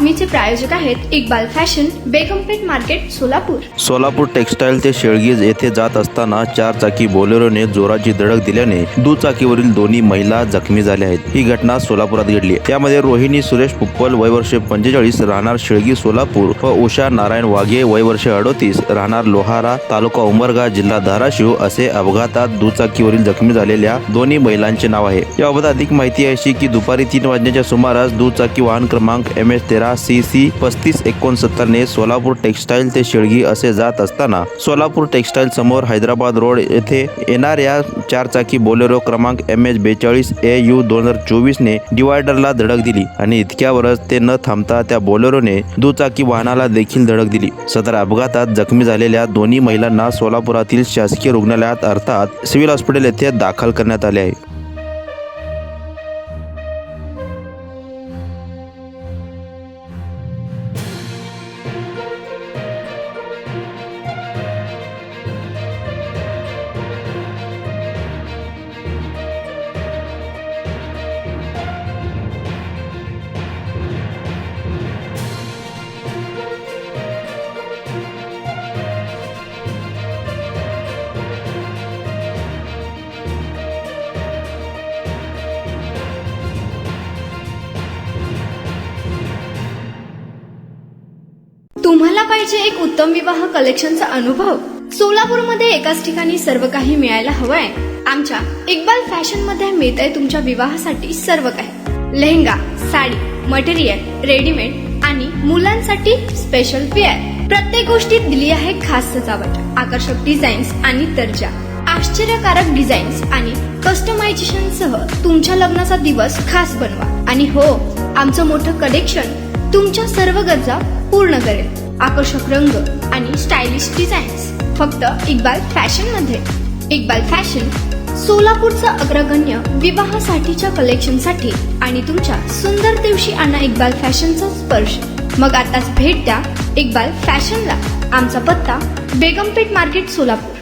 बातमीचे प्रायोजक आहेत Iqbal fashion, Begampeth market, Solapur. Solapur textile ते शेळगीज येथे जात असताना 4 चाकी बोलेरोने जोराची धडक दिल्याने दुचाकीवरील दोन्ही महिला जखमी झाल्या आहेत. ही घटना सोलापुरात घडली. त्यामध्ये रोहिणी सुरेश पुप्पल वय वर्ष 45 राहणार शेळगी सोलापूर व उषा नारायण वाघे वय वर्ष 38 राहणार लोहारा तालुका उमरगा जिल्हा धाराशिव असे अपघातात दुचाकीवरील जखमी झालेल्या दोन्ही महिलांचे नाव आहे. याबाबत अधिक माहिती अशी की दुपारी 3 वाजण्याच्या सुमारास दुचाकी वाहन क्रमांक MS13CC 3569 ने सोलापूर टेक्सटाईल ते शेळगी असे जात असताना सोलापूर टेक्सटाईल समोर हैदराबाद रोड येथे येणाऱ्या 4 चाकी बोलेरो क्रमांक MH42AU 2024 ने डिवायडरला धडक दिली आणि इतक्यावरच ते न थांबता त्या बोलेरोने दुचाकी वाहनाला देखील धडक दिली. सदर अपघातात जखमी झालेल्या दोन्ही महिलांना सोलापुरातील शासकीय रुग्णालयात अर्थात सिव्हिल हॉस्पिटल येथे दाखल करण्यात आले आहे. तुम्हाला पाहिजे एक उत्तम विवाह कलेक्शनचा अनुभव? सोलापूरमध्ये एकाच ठिकाणी सर्व काही मिळायला हवंय. आमच्या इक्बाल फॅशन मध्ये मिळतंय तुमच्या विवाहासाठी सर्व काही. लेहंगा, साडी, मटेरियल, रेडीमेड आणि मुलांसाठी स्पेशल वेअर. प्रत्येक गोष्टीत दिली आहे खास सजावट, आकर्षक डिझाईन्स आणि दर्जा, आश्चर्यकारक डिझाईन्स आणि कस्टमायझेशन सह तुमच्या लग्नाचा दिवस खास बनवा. आणि हो, आमचं मोठं कलेक्शन तुमच्या सर्व गरजा पूर्ण करेल. आकर्षक रंग आणि स्टायलिश डिझाईन्स फक्त इक्बाल फॅशन मध्ये. इक्बाल फॅशन सोलापूरचा अग्रगण्य विवाहासाठीच्या कलेक्शनसाठी आणि तुमच्या सुंदर दिवशी आणा इक्बाल फॅशनचा स्पर्श. मग आताच भेट द्या इक्बाल फॅशनला. आमचा पत्ता बेगमपेठ मार्केट, सोलापूर.